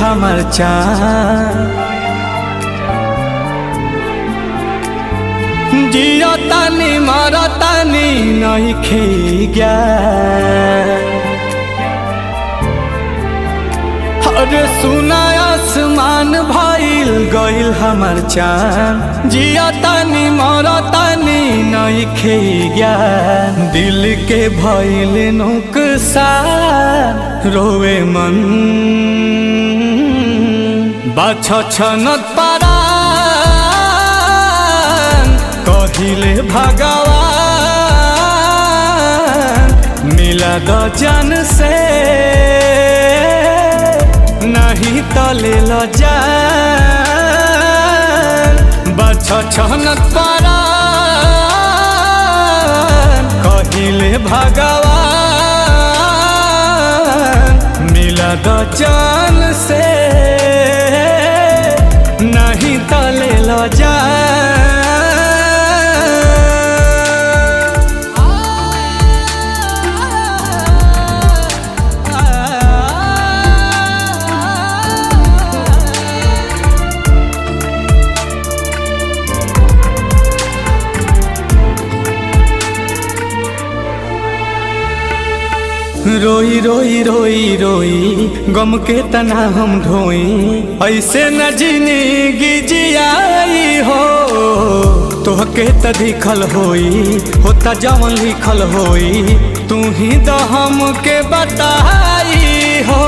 हमर चाँद। जिया तानी मारा तानी नइखे ज्ञान। अरे सुना आसमान भइल गइल हमर चाँद। जिया तानी मारा तानी नइखे ज्ञान। दिल के भइल नुकसान रोवे मन बाछ छनत परान। कहिले भगवान मिला द जान से नहीं तले ल जान। बाछ छनत परान कहिले भगवान मिला द जान से नहीं तले ल जान। रोई रोई रोई रोई गम के तना हम ढोई। ऐसे न जिंदगी जियाई हो तोहके त दिखल होई होता जवन लिखल होई। तू ही द हमके बताई हो।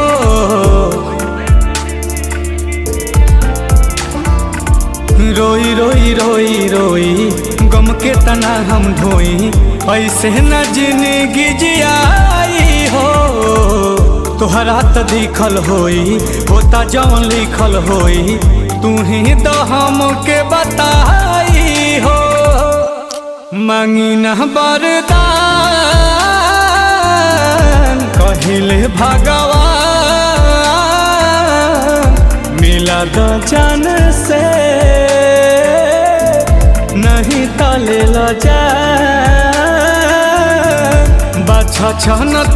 रोई रोई रोई रोई गम के तना हम ढोई। ऐसे न जिंदगी जियाई हो तोहरा त दिखल होई होता जवन लिखल होई। तू ही तो हमके बताई हो। मांगी न वरदान कहिले भगवान मिला द जान से नहीं तले ल जान। बाछ छनत